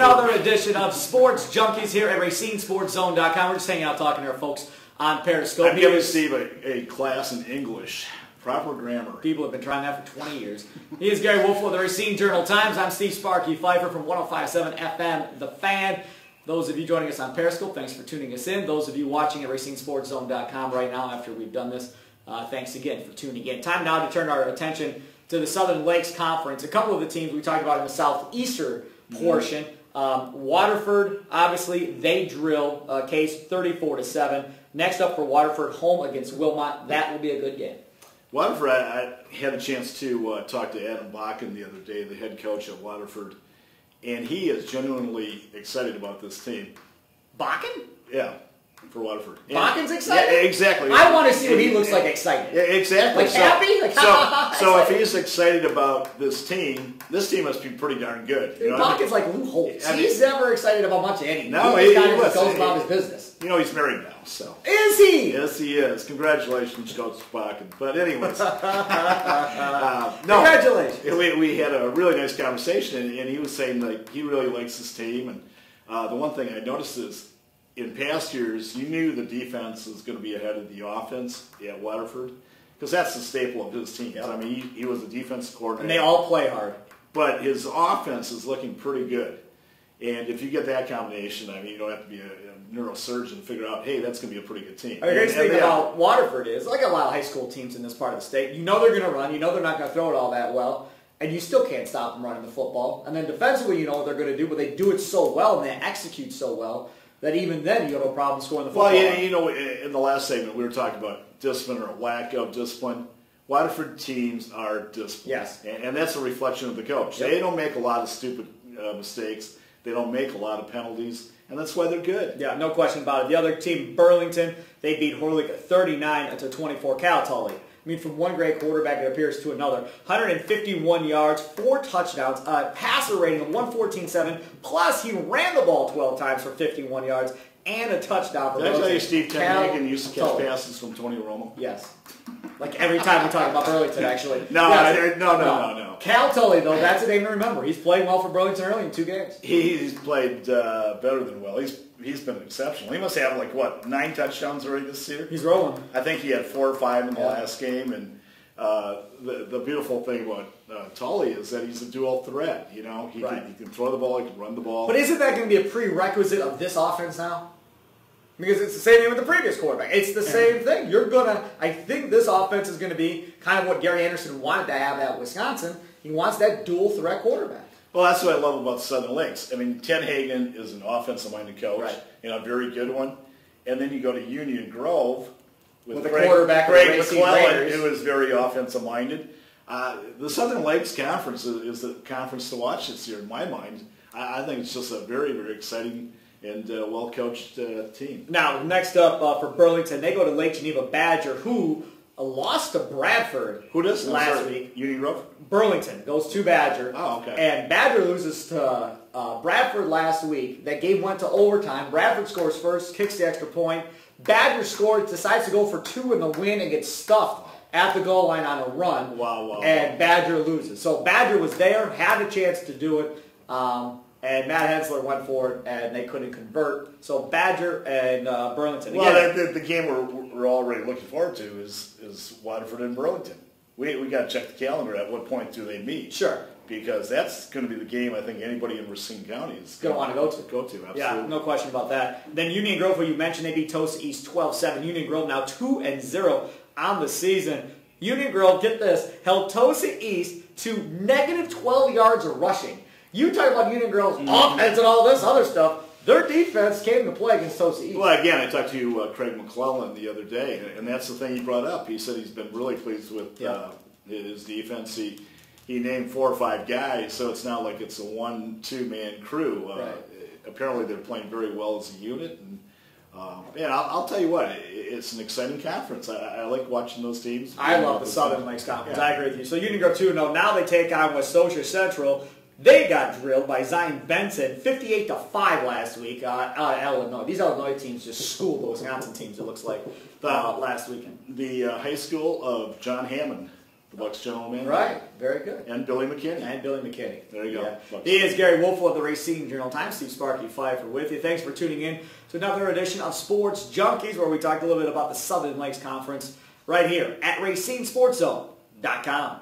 another edition of Sports Junkies here at RacineSportsZone.com. We're just hanging out talking to our folks on Periscope. I'm giving Steve a class in English. Proper grammar. People have been trying that for 20 years. He is Gery Woelfel of the Racine Journal-Times. I'm Steve Sparky Fifer from 105.7 FM, The Fan. Those of you joining us on Periscope, thanks for tuning us in. Those of you watching at RacineSportsZone.com right now after we've done this, thanks again for tuning in. Time now to turn our attention to the Southern Lakes Conference. A couple of the teams we talked about in the southeastern portion. Waterford, obviously, they drill Case 34-7. Next up for Waterford, home against Wilmot. That will be a good game. Waterford, I had a chance to talk to Adam Bakken the other day, the head coach at Waterford, and he is genuinely excited about this team. Bakken? Yeah, for Waterford. Bakken's excited? Yeah, exactly. I want to see what he looks like excited. Yeah, exactly. Like happy? Like, so if he's excited about this team must be pretty darn good. You know, Bakken's like Lou Holtz. He's never excited about much of anything. No, he just goes about his business. You know, he's married now, so. Is he? Yes, he is. Congratulations, Coach Bakken. But anyways. Congratulations. We had a really nice conversation, and he was saying that he really likes this team. And the one thing I noticed is, in past years, you knew the defense was going to be ahead of the offense at Waterford, because that's the staple of his team. I mean, he was a defense coordinator. And they all play hard. But his offense is looking pretty good. And if you get that combination, I mean, you don't have to be a neurosurgeon to figure out, hey, that's going to be a pretty good team. The great thing about Waterford is, like a lot of high school teams in this part of the state, you know they're going to run, you know they're not going to throw it all that well, and you still can't stop them running the football. And then defensively, you know what they're going to do, but they do it so well and they execute so well that even then you have no problem scoring the football. Well, yeah, you know, in the last segment we were talking about discipline or lack of discipline. Waterford teams are disciplined. Yes. And that's a reflection of the coach. Yep. They don't make a lot of stupid mistakes. They don't make a lot of penalties, and that's why they're good. Yeah, no question about it. The other team, Burlington, they beat Horlick 39-24. Cal Tully. I mean, from one great quarterback, it appears, to another. 151 yards, 4 touchdowns, a passer rating of 114.7, plus he ran the ball 12 times for 51 yards and a touchdown. Did I tell you Steve Tenhagen used to catch passes from Tony Romo? Yes. Like every time we talk about Burlington, actually. No. Cal Tully, though, that's a name to remember. He's played well for Burlington early in 2 games. He's played better than well. He's been exceptional. He must have, like, what, 9 touchdowns already this year? He's rolling. I think he had 4 or 5 in the last game. And the beautiful thing about Tully is that he's a dual threat. You know, he can throw the ball, he can run the ball. But isn't that going to be a prerequisite of this offense now? Because it's the same thing with the previous quarterback. It's the same thing. I think this offense is going to be kind of what Gary Anderson wanted to have at Wisconsin. He wants that dual threat quarterback. Well, that's what I love about Southern Lakes. I mean, Tenhagen is an offensive-minded coach, and a very good one. And then you go to Union Grove with the quarterback, Greg McClellan, who is very offensive-minded. The Southern Lakes Conference is the conference to watch this year, in my mind. I think it's just a very, very exciting and well-coached team. Now, next up for Burlington, they go to Lake Geneva Badger, who lost to Bradford last week. Union Grove? Burlington goes to Badger. Oh, okay. And Badger loses to Bradford last week. That game went to overtime. Bradford scores first, kicks the extra point. Badger scores, decides to go for 2 in the win, and gets stuffed at the goal line on a run. And Badger loses. So Badger was there, had a chance to do it. And Matt Hensler went for it, and they couldn't convert. So Badger and Burlington. Well, the game we're already looking forward to is Waterford and Burlington. We got to check the calendar. At what point do they meet? Sure. Because that's going to be the game I think anybody in Racine County is going to want to go to. Absolutely. Yeah, no question about that. Then Union Grove, who you mentioned, they beat Tosa East 12-7. Union Grove now 2-0 on the season. Union Grove, get this, held Tosa East to -12 yards of rushing. You talk about Union Grove's offense and all this other stuff. Their defense came to play against Tosa East. Well, again, I talked to Craig McClellan the other day, and that's the thing he brought up. He said he's been really pleased with his defense. He named 4 or 5 guys, so it's not like it's a 1-2-man crew. Apparently they're playing very well as a unit. And I'll tell you what, it's an exciting conference. I like watching those teams. I love the Southern Lakes Conference. I agree with you. So Union Grove 2-0. Now they take on Westosha Central. They got drilled by Zion Benson, 58-5 last week out of Illinois. These Illinois teams just schooled the Wisconsin teams, it looks like, last weekend. The high school of John Hammond the Bucks general manager. Right, very good. And Billy McKinney. And Billy McKinney. There you go. Yeah. He is Gery Woelfel of the Racine Journal-Times. Steve Sparky Fifer with you. Thanks for tuning in to another edition of Sports Junkies, where we talked a little bit about the Southern Lakes Conference right here at RacineSportsZone.com.